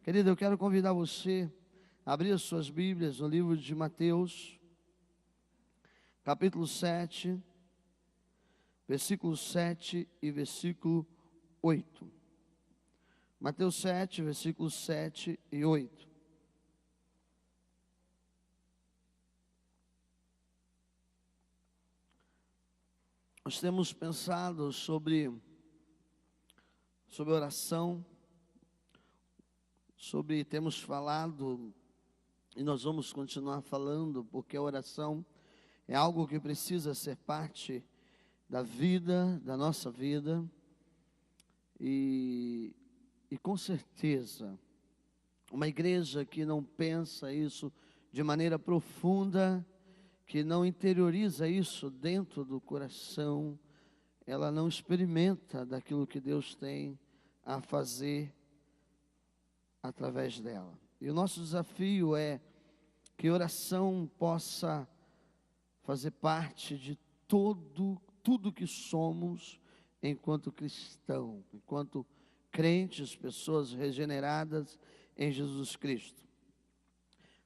Querido, eu quero convidar você a abrir as suas Bíblias no livro de Mateus, capítulo 7, versículo 7 e versículo 8. Mateus 7, versículos 7 e 8. Nós temos pensado sobre oração, temos falado e nós vamos continuar falando, porque a oração é algo que precisa ser parte da vida, da nossa vida, e com certeza, uma igreja que não pensa isso de maneira profunda, que não interioriza isso dentro do coração, ela não experimenta daquilo que Deus tem a fazer através dela. E o nosso desafio é que oração possa fazer parte de tudo que somos enquanto cristão, enquanto crentes, pessoas regeneradas em Jesus Cristo.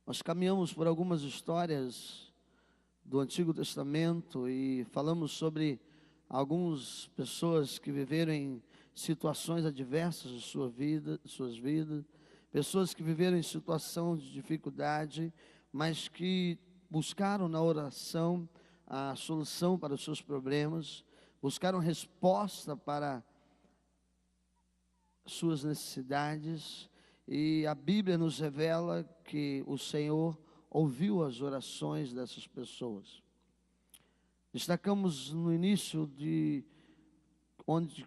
Nós caminhamos por algumas histórias do Antigo Testamento e falamos sobre algumas pessoas que viveram em situações adversas de suas vidas, pessoas que viveram em situação de dificuldade, mas que buscaram na oração a solução para os seus problemas, buscaram resposta para suas necessidades, e a Bíblia nos revela que o Senhor ouviu as orações dessas pessoas. Destacamos no início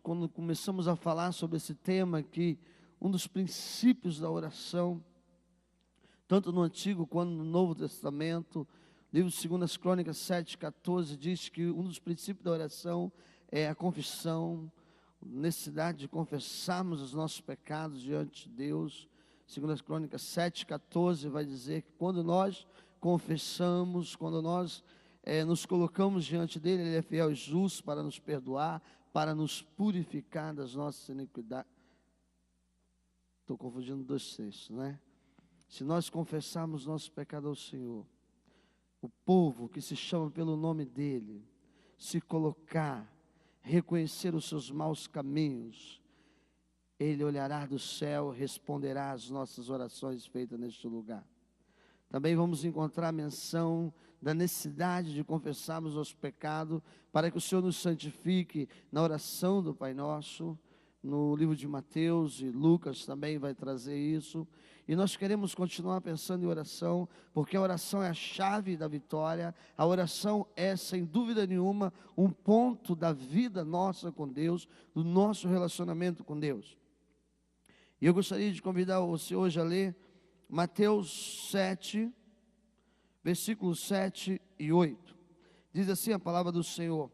quando começamos a falar sobre esse tema, que um dos princípios da oração, tanto no Antigo quanto no Novo Testamento, livro de 2 Crônicas 7,14, diz que um dos princípios da oração é a confissão, necessidade de confessarmos os nossos pecados diante de Deus. 2 Crônicas 7,14 vai dizer que quando nós confessamos, quando nós nos colocamos diante dele, ele é fiel e justo para nos perdoar, para nos purificar das nossas iniquidades. Estou confundindo dois textos, né? Se nós confessarmos nosso pecado ao Senhor, o povo que se chama pelo nome dele, se colocar, reconhecer os seus maus caminhos, ele olhará do céu e responderá às nossas orações feitas neste lugar. Também vamos encontrar a menção da necessidade de confessarmos nosso pecado, para que o Senhor nos santifique na oração do Pai Nosso. No livro de Mateus e Lucas também vai trazer isso. E nós queremos continuar pensando em oração, porque a oração é a chave da vitória. A oração é, sem dúvida nenhuma, um ponto da vida nossa com Deus, do nosso relacionamento com Deus. E eu gostaria de convidar você hoje a ler Mateus 7, versículos 7 e 8. Diz assim a palavra do Senhor: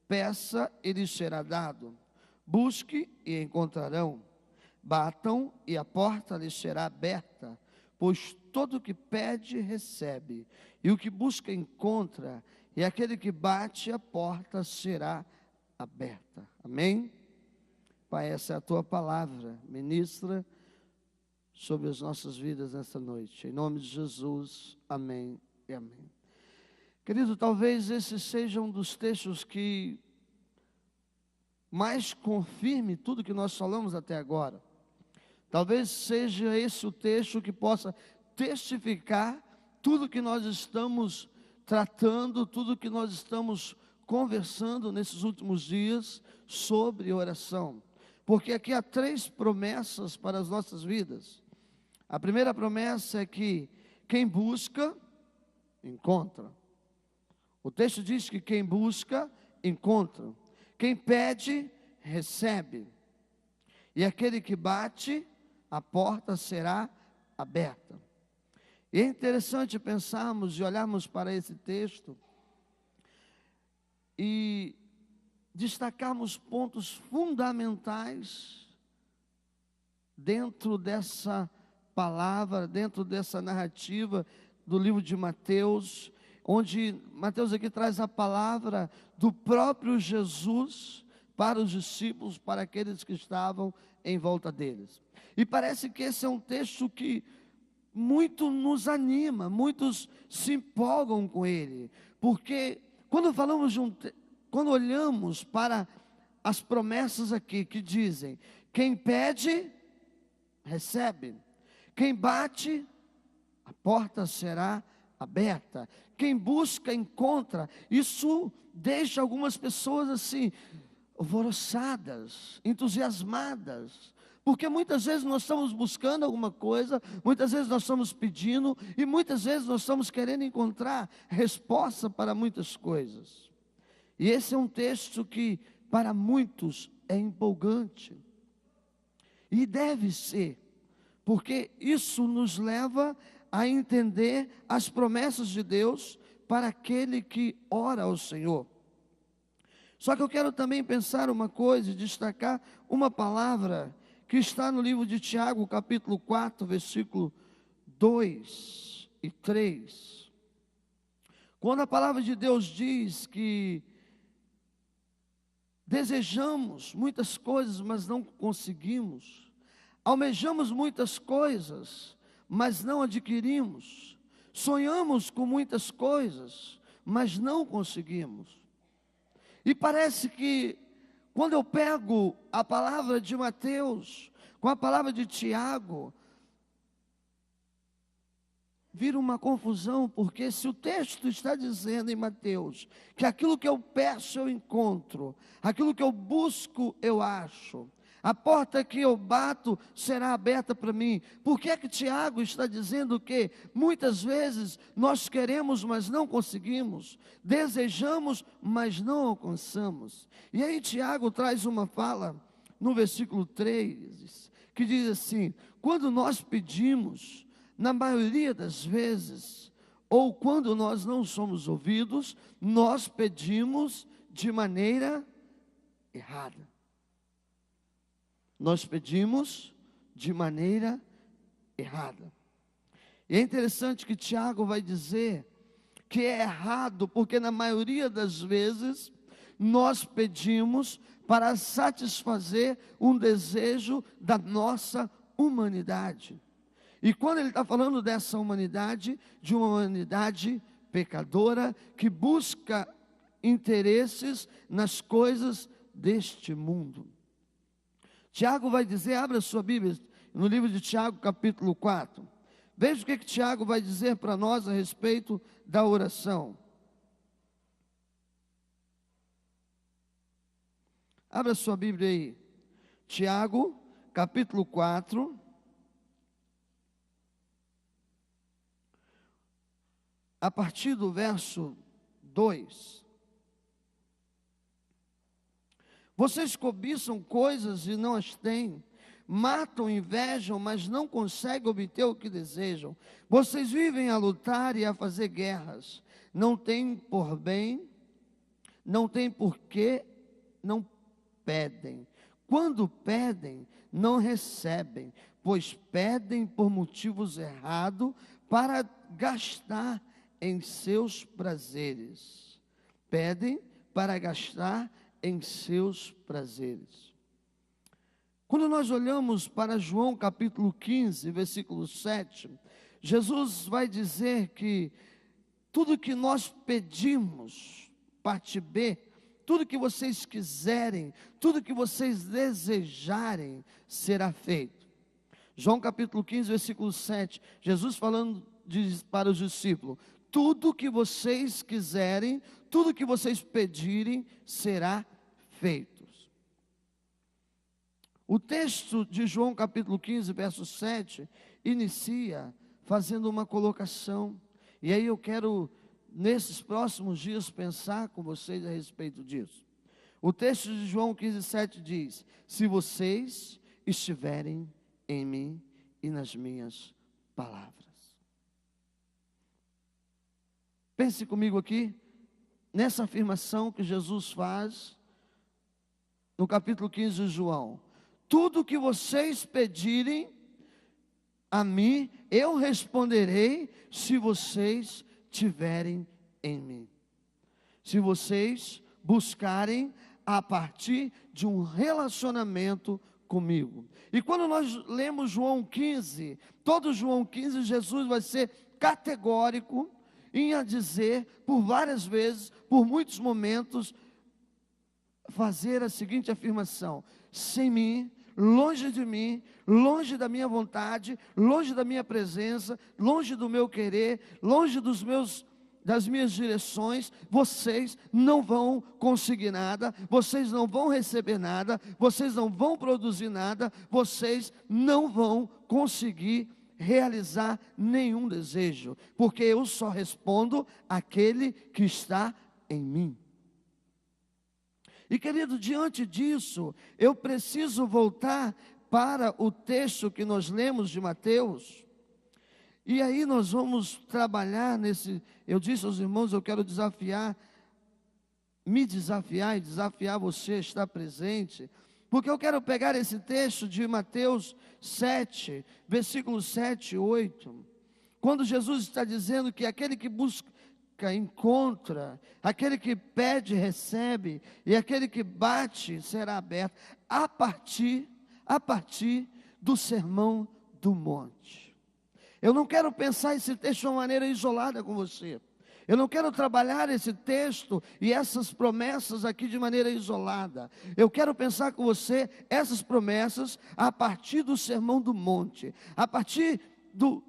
peça e lhes será dado, busque e encontrarão, batam e a porta lhes será aberta, pois todo o que pede recebe, e o que busca encontra, e aquele que bate a porta será aberta. Amém? Pai, essa é a tua palavra, ministra sobre as nossas vidas nesta noite, em nome de Jesus, amém e amém. Querido, talvez esse seja um dos textos que mais confirme tudo que nós falamos até agora. Talvez seja esse o texto que possa testificar tudo que nós estamos tratando, tudo que nós estamos conversando nesses últimos dias sobre oração. Porque aqui há 3 promessas para as nossas vidas. A primeira promessa é que quem busca, encontra. O texto diz que quem busca, encontra. Quem pede, recebe. E aquele que bate, a porta será aberta. E é interessante pensarmos e olharmos para esse texto e destacarmos pontos fundamentais dentro dessa palavra, dentro dessa narrativa do livro de Mateus, onde Mateus aqui traz a palavra do próprio Jesus para os discípulos, para aqueles que estavam em volta deles. E parece que esse é um texto que muito nos anima, muitos se empolgam com ele, porque quando falamos quando olhamos para as promessas aqui que dizem: quem pede, recebe; quem bate, a porta será aberta; quem busca, encontra. Isso deixa algumas pessoas assim, alvoroçadas, entusiasmadas, porque muitas vezes nós estamos buscando alguma coisa, muitas vezes nós estamos pedindo, e muitas vezes nós estamos querendo encontrar resposta para muitas coisas. E esse é um texto que para muitos é empolgante, e deve ser, porque isso nos leva a entender as promessas de Deus para aquele que ora ao Senhor. Só que eu quero também pensar uma coisa e destacar uma palavra que está no livro de Tiago, capítulo 4, versículo 2 e 3. Quando a palavra de Deus diz que desejamos muitas coisas, mas não conseguimos; almejamos muitas coisas, mas não adquirimos; sonhamos com muitas coisas, mas não conseguimos. E parece que quando eu pego a palavra de Mateus com a palavra de Tiago, vira uma confusão, porque se o texto está dizendo em Mateus que aquilo que eu peço eu encontro, aquilo que eu busco eu acho, a porta que eu bato será aberta para mim, por que é que Tiago está dizendo que muitas vezes nós queremos, mas não conseguimos, desejamos, mas não alcançamos? E aí Tiago traz uma fala no versículo 3, que diz assim: quando nós pedimos, na maioria das vezes, ou quando nós não somos ouvidos, nós pedimos de maneira errada. Nós pedimos de maneira errada. E é interessante que Tiago vai dizer que é errado, porque na maioria das vezes nós pedimos para satisfazer um desejo da nossa humanidade. E quando ele está falando dessa humanidade, de uma humanidade pecadora, que busca interesses nas coisas deste mundo. Tiago vai dizer, abra sua Bíblia, no livro de Tiago, capítulo 4. Veja o que Tiago vai dizer para nós a respeito da oração. Abra sua Bíblia aí. Tiago, capítulo 4. A partir do verso 2. Vocês cobiçam coisas e não as têm, matam, invejam, mas não conseguem obter o que desejam. Vocês vivem a lutar e a fazer guerras, não têm por bem, não têm porquê, não pedem. Quando pedem, não recebem, pois pedem por motivos errados, para gastar em seus prazeres. Pedem para gastar em seus prazeres. Quando nós olhamos para João capítulo 15, versículo 7, Jesus vai dizer que tudo que nós pedimos, parte B, tudo que vocês quiserem, tudo que vocês desejarem, será feito. João capítulo 15, versículo 7, Jesus falando para os discípulos: tudo que vocês quiserem, tudo que vocês pedirem, será feito. O texto de João capítulo 15, verso 7, inicia fazendo uma colocação. E aí eu quero, nesses próximos dias, pensar com vocês a respeito disso. O texto de João 15, 7 diz: se vocês estiverem em mim e nas minhas palavras. Pense comigo aqui, nessa afirmação que Jesus faz, no capítulo 15 de João: tudo que vocês pedirem a mim, eu responderei, se vocês tiverem em mim. Se vocês buscarem a partir de um relacionamento comigo. E quando nós lemos João 15, todo João 15, Jesus vai ser categórico em a dizer, por várias vezes, por muitos momentos, fazer a seguinte afirmação: sem mim, longe de mim, longe da minha vontade, longe da minha presença, longe do meu querer, longe das minhas direções, vocês não vão conseguir nada, vocês não vão receber nada, vocês não vão produzir nada, vocês não vão conseguir realizar nenhum desejo, porque eu só respondo àquele que está em mim. E querido, diante disso, eu preciso voltar para o texto que nós lemos de Mateus. E aí nós vamos trabalhar nesse. Eu disse aos irmãos, eu quero me desafiar e desafiar você a estar presente, porque eu quero pegar esse texto de Mateus 7, versículos 7 e 8, quando Jesus está dizendo que aquele que busca, encontra, aquele que pede, recebe, e aquele que bate, será aberto, a partir do Sermão do Monte. Eu não quero pensar esse texto de uma maneira isolada com você. Eu não quero trabalhar esse texto e essas promessas aqui de maneira isolada. Eu quero pensar com você essas promessas a partir do Sermão do Monte, a partir do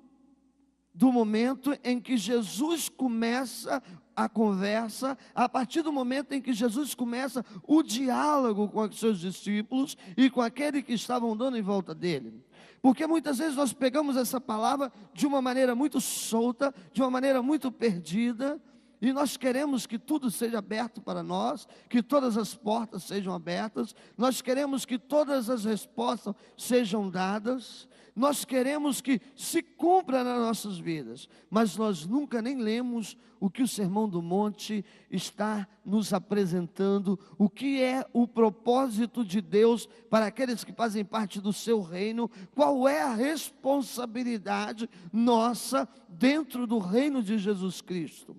momento em que Jesus começa a conversa, a partir do momento em que Jesus começa o diálogo com os seus discípulos e com aqueles que estavam dando em volta dele. Porque muitas vezes nós pegamos essa palavra de uma maneira muito solta, de uma maneira muito perdida, e nós queremos que tudo seja aberto para nós, que todas as portas sejam abertas, nós queremos que todas as respostas sejam dadas, nós queremos que se cumpra nas nossas vidas, mas nós nunca nem lemos o que o Sermão do Monte está nos apresentando, o que é o propósito de Deus para aqueles que fazem parte do seu reino, qual é a responsabilidade nossa dentro do reino de Jesus Cristo.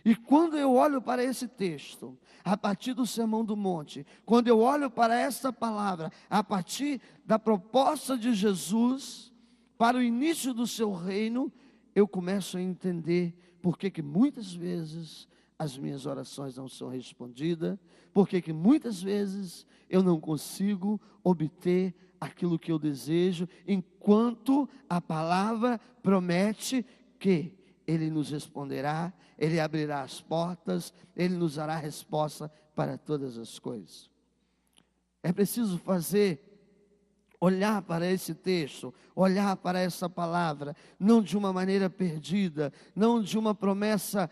E quando eu olho para esse texto, a partir do Sermão do Monte, quando eu olho para essa palavra, a partir da proposta de Jesus, para o início do seu reino, eu começo a entender porque que muitas vezes as minhas orações não são respondidas, porque que muitas vezes eu não consigo obter aquilo que eu desejo, enquanto a palavra promete que Ele nos responderá, Ele abrirá as portas, Ele nos dará resposta para todas as coisas. É preciso olhar para esse texto, olhar para essa palavra, não de uma maneira perdida, não de uma promessa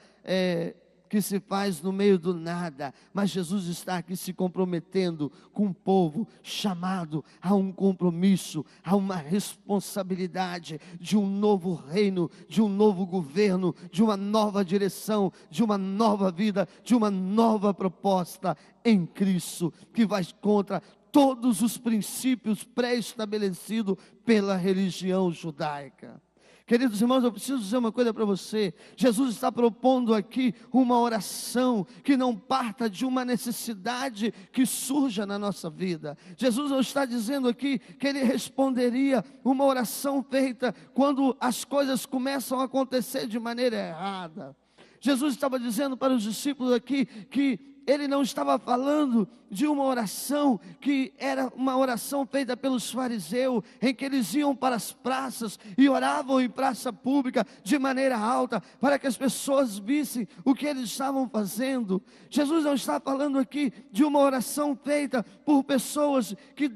que se faz no meio do nada, mas Jesus está aqui se comprometendo com um povo chamado a um compromisso, a uma responsabilidade de um novo reino, de um novo governo, de uma nova direção, de uma nova vida, de uma nova proposta em Cristo, que vai contra todos os princípios pré-estabelecidos pela religião judaica. Queridos irmãos, eu preciso dizer uma coisa para você. Jesus está propondo aqui uma oração que não parta de uma necessidade que surja na nossa vida. Jesus não está dizendo aqui que Ele responderia uma oração feita quando as coisas começam a acontecer de maneira errada. Jesus estava dizendo para os discípulos aqui que Ele não estava falando de uma oração que era uma oração feita pelos fariseus, em que eles iam para as praças e oravam em praça pública de maneira alta, para que as pessoas vissem o que eles estavam fazendo. Jesus não está falando aqui de uma oração feita por pessoas que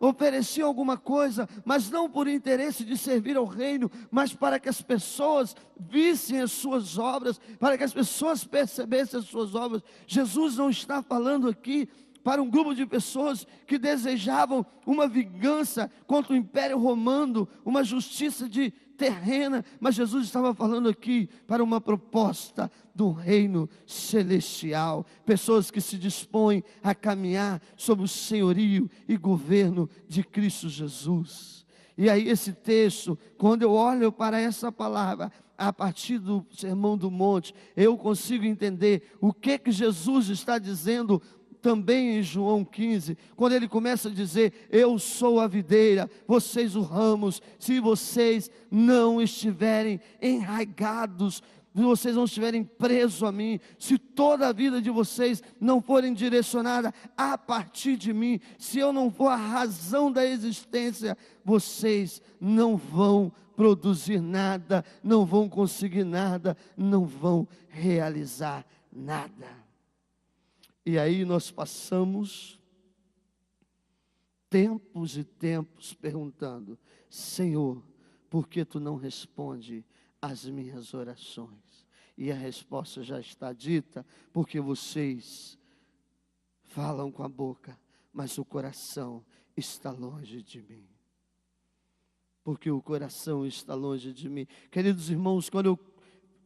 ofereciam alguma coisa, mas não por interesse de servir ao reino, mas para que as pessoas vissem as suas obras, para que as pessoas percebessem as suas obras. Jesus não está falando aqui para um grupo de pessoas que desejavam uma vingança contra o Império Romano, uma justiça terrena, mas Jesus estava falando aqui para uma proposta do reino celestial, pessoas que se dispõem a caminhar sob o senhorio e governo de Cristo Jesus. E aí esse texto, quando eu olho para essa palavra, a partir do Sermão do Monte, eu consigo entender o que Jesus está dizendo também em João 15, quando ele começa a dizer: eu sou a videira, vocês os ramos. Se vocês não estiverem enraigados, se vocês não estiverem presos a mim, se toda a vida de vocês não forem direcionada a partir de mim, se eu não for a razão da existência, vocês não vão produzir nada, não vão conseguir nada, não vão realizar nada. E aí nós passamos tempos e tempos perguntando: Senhor, por que tu não responde às minhas orações? E a resposta já está dita: porque vocês falam com a boca, mas o coração está longe de mim. Porque o coração está longe de mim. Queridos irmãos, quando eu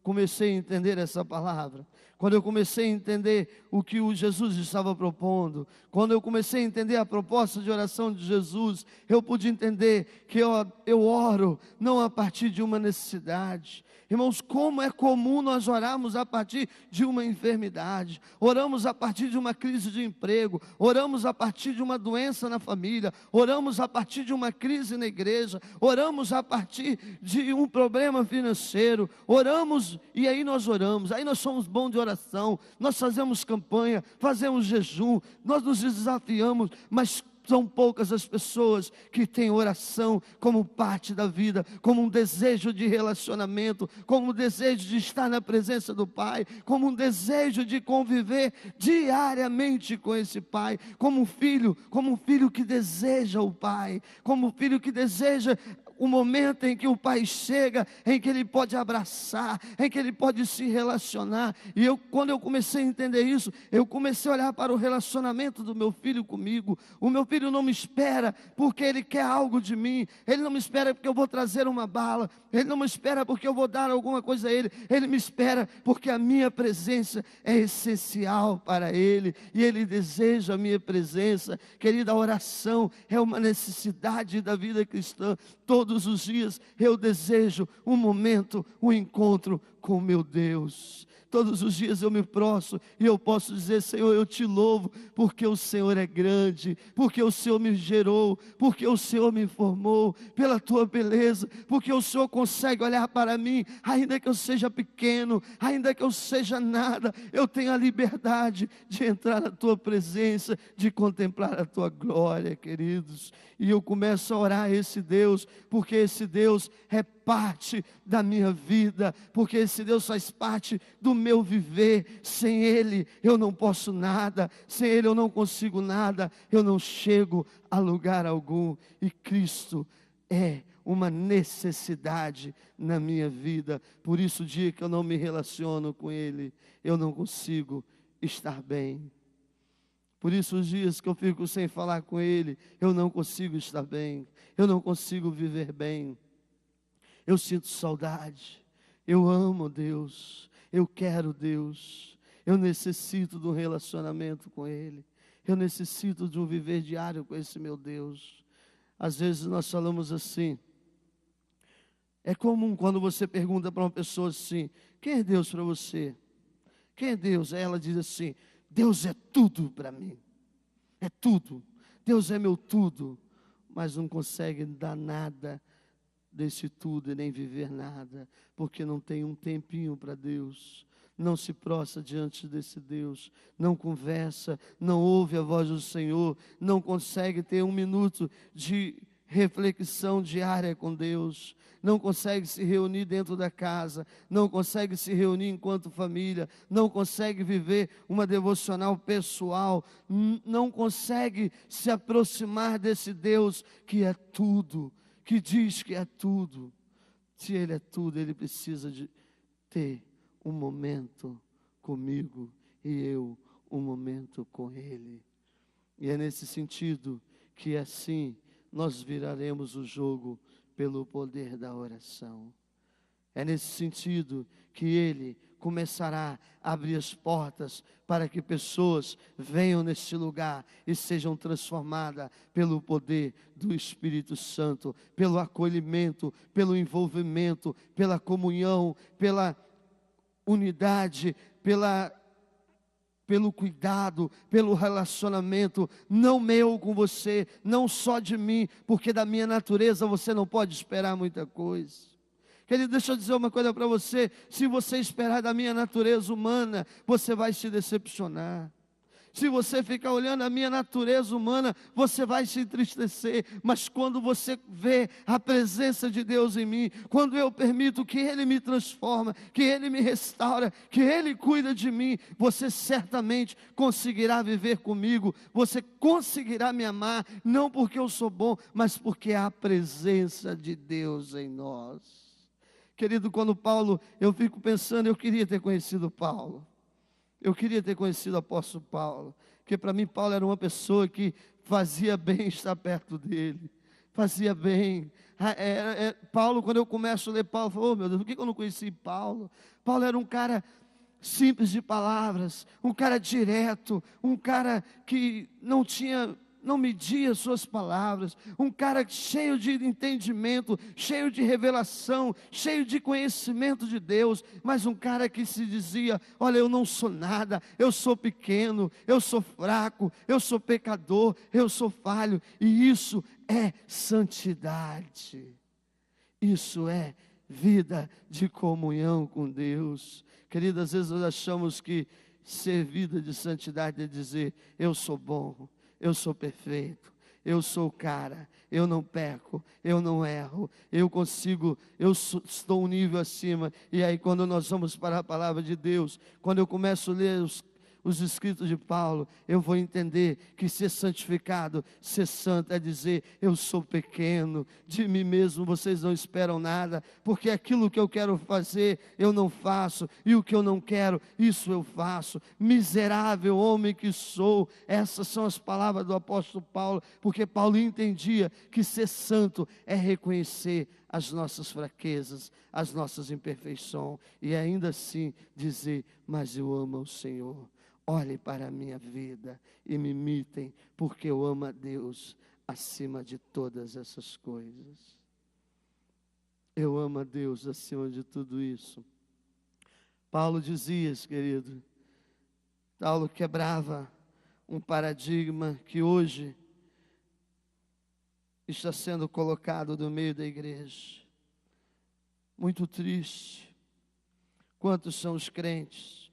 comecei a entender essa palavra, quando eu comecei a entender o que o Jesus estava propondo, quando eu comecei a entender a proposta de oração de Jesus, eu pude entender que eu oro não a partir de uma necessidade. Irmãos, como é comum nós orarmos a partir de uma enfermidade, oramos a partir de uma crise de emprego, oramos a partir de uma doença na família, oramos a partir de uma crise na igreja, oramos a partir de um problema financeiro, oramos e aí nós oramos, aí nós somos bons de oração, nós fazemos campanha, fazemos jejum, nós nos desafiamos, mas são poucas as pessoas que têm oração como parte da vida, como um desejo de relacionamento, como um desejo de estar na presença do Pai, como um desejo de conviver diariamente com esse Pai, como um filho que deseja o Pai, como um filho que deseja o momento em que o Pai chega, em que Ele pode abraçar, em que Ele pode se relacionar. E quando eu comecei a entender isso, eu comecei a olhar para o relacionamento do meu filho comigo. O meu filho não me espera porque ele quer algo de mim, ele não me espera porque eu vou trazer uma bala, ele não me espera porque eu vou dar alguma coisa a ele me espera porque a minha presença é essencial para ele, e ele deseja a minha presença. Querida, a oração é uma necessidade da vida cristã. Todos os dias eu desejo um momento, um encontro com o meu Deus. Todos os dias eu me prostro e eu posso dizer: Senhor, eu te louvo, porque o Senhor é grande, porque o Senhor me gerou, porque o Senhor me formou, pela tua beleza, porque o Senhor consegue olhar para mim, ainda que eu seja pequeno, ainda que eu seja nada, eu tenho a liberdade de entrar na tua presença, de contemplar a tua glória, queridos. E eu começo a orar a esse Deus, porque esse Deus é parte da minha vida, porque esse Deus faz parte do meu viver. Sem Ele eu não posso nada, sem Ele eu não consigo nada, eu não chego a lugar algum. E Cristo é uma necessidade na minha vida. Por isso, o dia que eu não me relaciono com Ele, eu não consigo estar bem. Por isso, os dias que eu fico sem falar com Ele, eu não consigo estar bem, eu não consigo viver bem. Eu sinto saudade, eu amo Deus, eu quero Deus, eu necessito de um relacionamento com Ele, eu necessito de um viver diário com esse meu Deus. Às vezes nós falamos assim, é comum quando você pergunta para uma pessoa assim: quem é Deus para você? Quem é Deus? Aí ela diz assim: Deus é tudo para mim, é tudo, Deus é meu tudo, mas não consegue dar nada desse tudo e nem viver nada, porque não tem um tempinho para Deus, não se prostra diante desse Deus, não conversa, não ouve a voz do Senhor, não consegue ter um minuto de reflexão diária com Deus, não consegue se reunir dentro da casa, não consegue se reunir enquanto família, não consegue viver uma devocional pessoal, não consegue se aproximar desse Deus que é tudo, que diz que é tudo. Se Ele é tudo, Ele precisa de ter um momento comigo e eu um momento com Ele. E é nesse sentido que assim nós viraremos o jogo pelo poder da oração. É nesse sentido que Ele começará a abrir as portas para que pessoas venham neste lugar e sejam transformadas pelo poder do Espírito Santo, pelo acolhimento, pelo envolvimento, pela comunhão, pela unidade, pelo cuidado, pelo relacionamento, não meu com você, não só de mim, porque da minha natureza você não pode esperar muita coisa. Querido, deixa eu dizer uma coisa para você: se você esperar da minha natureza humana, você vai se decepcionar. Se você ficar olhando a minha natureza humana, você vai se entristecer. Mas quando você vê a presença de Deus em mim, quando eu permito que Ele me transforma, que Ele me restaura, que Ele cuida de mim, você certamente conseguirá viver comigo. Você conseguirá me amar, não porque eu sou bom, mas porque há a presença de Deus em nós. Querido, quando Paulo, eu fico pensando, eu queria ter conhecido Paulo. Eu queria ter conhecido o apóstolo Paulo, porque para mim Paulo era uma pessoa que fazia bem estar perto dele, fazia bem. Paulo, quando eu começo a ler Paulo, eu falo, oh meu Deus, por que eu não conheci Paulo? Paulo era um cara simples de palavras, um cara direto, um cara que não media suas palavras, um cara cheio de entendimento, cheio de revelação, cheio de conhecimento de Deus, mas um cara que se dizia: olha, eu não sou nada, eu sou pequeno, eu sou fraco, eu sou pecador, eu sou falho, e isso é santidade, isso é vida de comunhão com Deus. Querido, às vezes nós achamos que ser vida de santidade é dizer: eu sou bom, eu sou perfeito, eu sou o cara, eu não peco, eu não erro, eu consigo, estou um nível acima. E aí quando nós vamos para a palavra de Deus, quando eu começo a ler os escritos de Paulo, eu vou entender que ser santificado, ser santo, é dizer: eu sou pequeno, de mim mesmo vocês não esperam nada, porque aquilo que eu quero fazer, eu não faço, e o que eu não quero, isso eu faço. Miserável homem que sou. Essas são as palavras do apóstolo Paulo, porque Paulo entendia que ser santo é reconhecer as nossas fraquezas, as nossas imperfeições, e ainda assim dizer: mas eu amo o Senhor. Olhem para a minha vida e me imitem, porque eu amo a Deus acima de todas essas coisas. Eu amo a Deus acima de tudo isso. Paulo dizia, querido, Paulo quebrava um paradigma que hoje está sendo colocado no meio da igreja. Muito triste. Quantos são os crentes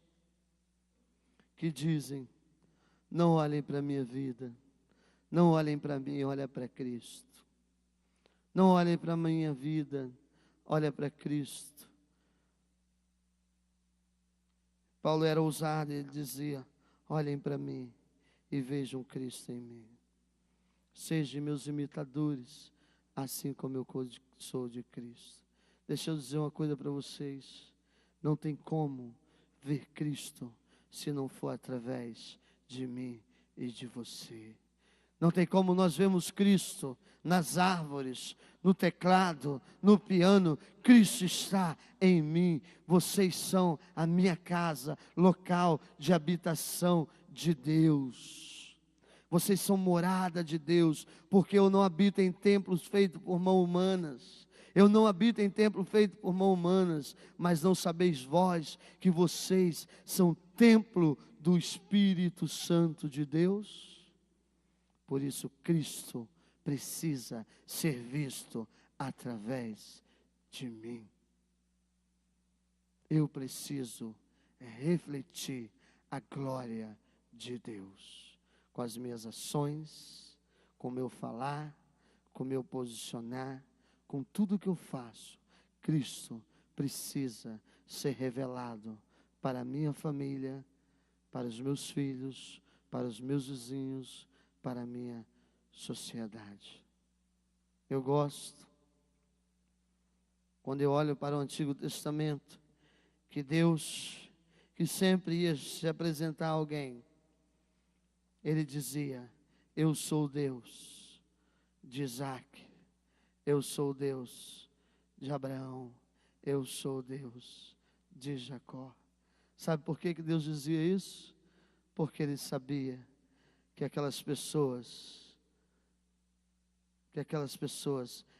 que dizem: não olhem para a minha vida, não olhem para mim, olhem para Cristo. Não olhem para a minha vida, olhem para Cristo. Paulo era ousado, ele dizia: olhem para mim e vejam Cristo em mim. Sejam meus imitadores, assim como eu sou de Cristo. Deixa eu dizer uma coisa para vocês: não tem como ver Cristo se não for através de mim e de você. Não tem como nós vemos Cristo nas árvores, no teclado, no piano. Cristo está em mim. Vocês são a minha casa, local de habitação de Deus. Vocês são morada de Deus, porque eu não habito em templos feitos por mãos humanas. Eu não habito em templo feito por mãos humanas, mas não sabeis vós que vocês são templo do Espírito Santo de Deus? Por isso Cristo precisa ser visto através de mim. Eu preciso refletir a glória de Deus com as minhas ações, com o meu falar, com o meu posicionar, com tudo que eu faço. Cristo precisa ser revelado para a minha família, para os meus filhos, para os meus vizinhos, para a minha sociedade. Eu gosto, quando eu olho para o Antigo Testamento, que Deus, que sempre ia se apresentar a alguém, Ele dizia: eu sou o Deus de Isaac, eu sou o Deus de Abraão, eu sou o Deus de Jacó. Sabe por que Deus dizia isso? Porque Ele sabia que aquelas pessoas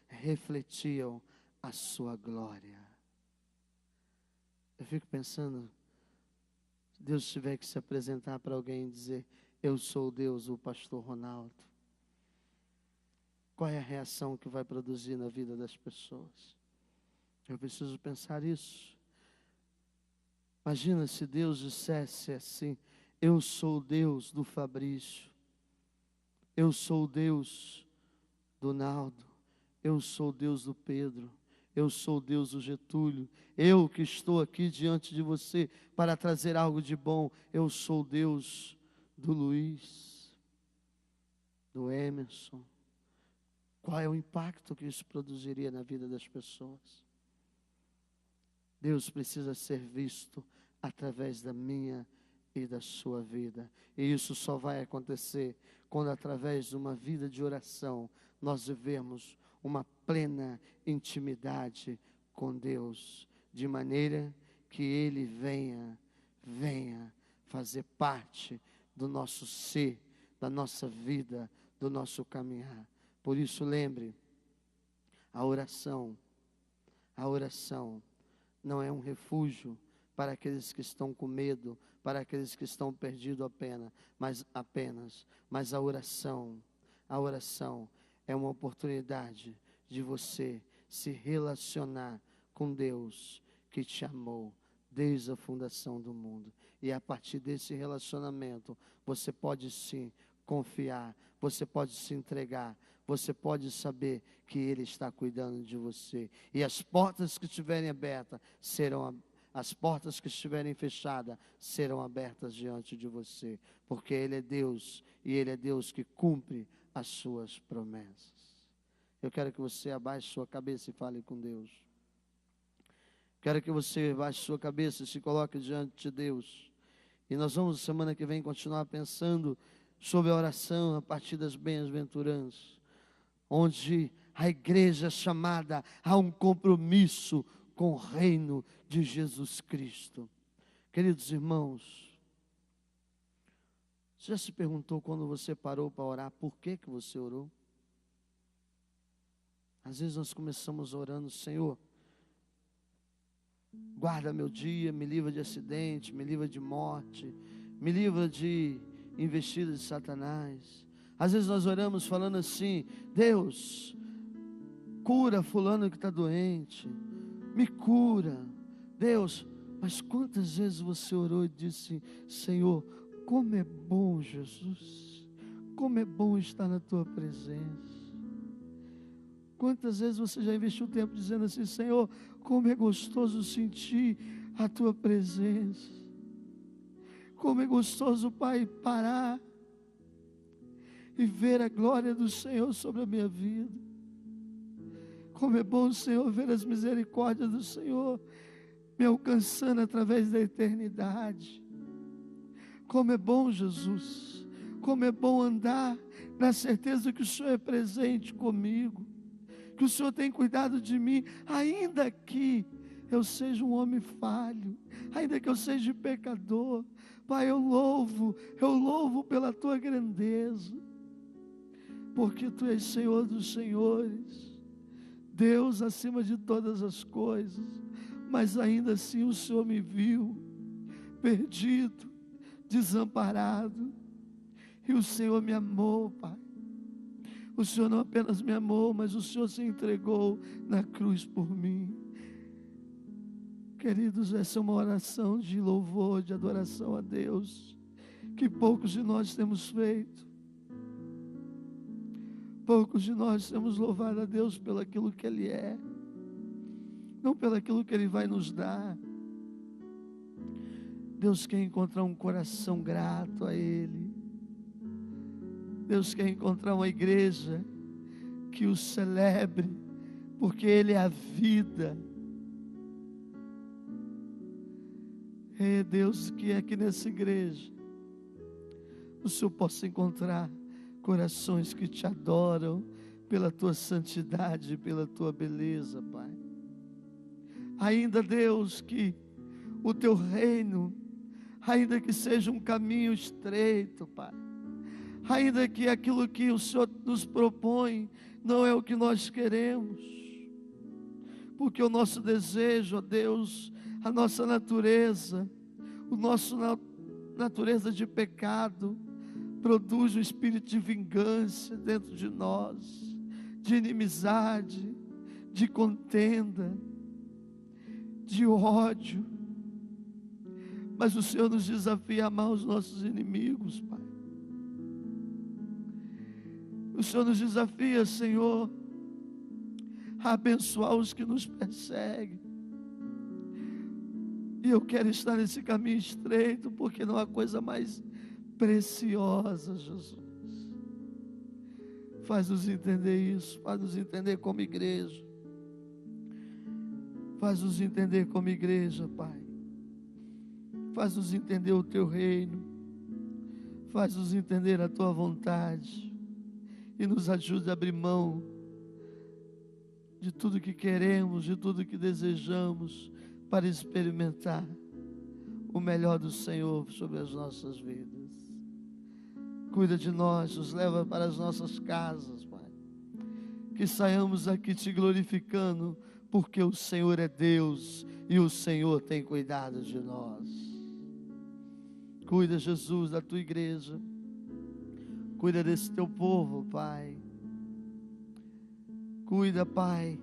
refletiam a sua glória. Eu fico pensando, Se Deus tiver que se apresentar para alguém e dizer: eu sou Deus, o pastor Ronaldo, qual é a reação que vai produzir na vida das pessoas? Eu preciso pensar isso. Imagina se Deus dissesse assim: eu sou o Deus do Fabrício, eu sou o Deus do Naldo, eu sou o Deus do Pedro, eu sou o Deus do Getúlio, eu que estou aqui diante de você para trazer algo de bom, eu sou o Deus do Luiz, do Emerson. Qual é o impacto que isso produziria na vida das pessoas? Deus precisa ser visto através da minha e da sua vida. E isso só vai acontecer quando, através de uma vida de oração, nós vivemos uma plena intimidade com Deus, de maneira que Ele venha fazer parte do nosso ser, da nossa vida, do nosso caminhar. Por isso, lembre, a oração não é um refúgio para aqueles que estão com medo, para aqueles que estão perdidos mas a oração é uma oportunidade de você se relacionar com Deus que te amou desde a fundação do mundo. E a partir desse relacionamento, você pode sim confiar, você pode se entregar, você pode saber que Ele está cuidando de você. E as portas que estiverem abertas as portas que estiverem fechadas serão abertas diante de você, porque Ele é Deus, e Ele é Deus que cumpre as suas promessas. Eu quero que você abaixe sua cabeça e fale com Deus. Quero que você abaixe sua cabeça e se coloque diante de Deus. E nós vamos, semana que vem, continuar pensando sobre a oração a partir das bem-aventuranças, onde a igreja é chamada a um compromisso com o reino de Jesus Cristo. Queridos irmãos, você já se perguntou quando você parou para orar, por que você orou? Às vezes nós começamos orando: Senhor, guarda meu dia, me livra de acidente, me livra de morte, me livra de investidas de Satanás. Às vezes nós oramos falando assim: Deus, cura fulano que está doente, me cura, Deus. Mas quantas vezes você orou e disse: Senhor, como é bom, Jesus, como é bom estar na tua presença. Quantas vezes você já investiu tempo dizendo assim: Senhor, como é gostoso sentir a tua presença. Como é gostoso, Pai, parar e ver a glória do Senhor sobre a minha vida. Como é bom, Senhor, ver as misericórdias do Senhor me alcançando através da eternidade. Como é bom, Jesus, como é bom andar na certeza que o Senhor é presente comigo, que o Senhor tem cuidado de mim, ainda que eu seja um homem falho, ainda que eu seja pecador. Pai, eu louvo pela tua grandeza, porque tu és Senhor dos senhores, Deus acima de todas as coisas. Mas ainda assim o Senhor me viu perdido, desamparado, e o Senhor me amou, Pai. O Senhor não apenas me amou, mas o Senhor se entregou na cruz por mim. Queridos, essa é uma oração de louvor, de adoração a Deus, que poucos de nós temos feito. Poucos de nós temos louvado a Deus pelo aquilo que Ele é, não pelo aquilo que Ele vai nos dar. Deus quer encontrar um coração grato a Ele. Deus quer encontrar uma igreja que o celebre, porque Ele é a vida. É Deus, que aqui nessa igreja o Senhor possa encontrar corações que te adoram pela tua santidade, pela tua beleza, Pai. Ainda, Deus, que o teu reino, ainda que seja um caminho estreito, Pai, ainda que aquilo que o Senhor nos propõe não é o que nós queremos, porque o nosso desejo, ó Deus, a nossa natureza, O nosso natureza de pecado produz um espírito de vingança dentro de nós, de inimizade, de contenda, de ódio. Mas o Senhor nos desafia a amar os nossos inimigos, Pai. O Senhor nos desafia, Senhor, a abençoar os que nos perseguem. E eu quero estar nesse caminho estreito, porque não há coisa mais preciosa, Jesus. Faz-nos entender isso, faz-nos entender como igreja. Faz-nos entender como igreja, Pai. Faz-nos entender o Teu reino. Faz-nos entender a Tua vontade. E nos ajude a abrir mão de tudo que queremos, de tudo que desejamos, para experimentar o melhor do Senhor sobre as nossas vidas. Cuida de nós, nos leva para as nossas casas, Pai. Que saiamos aqui te glorificando, porque o Senhor é Deus e o Senhor tem cuidado de nós. Cuida, Jesus, da tua igreja. Cuida desse teu povo, Pai. Cuida, Pai,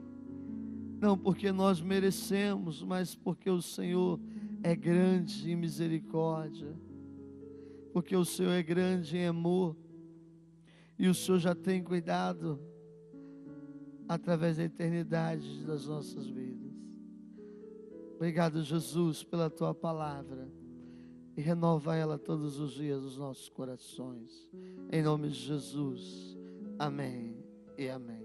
não porque nós merecemos, mas porque o Senhor é grande em misericórdia, porque o Senhor é grande em amor, e o Senhor já tem cuidado através da eternidade das nossas vidas. Obrigado, Jesus, pela tua palavra, e renova ela todos os dias nos nossos corações, em nome de Jesus, amém e amém.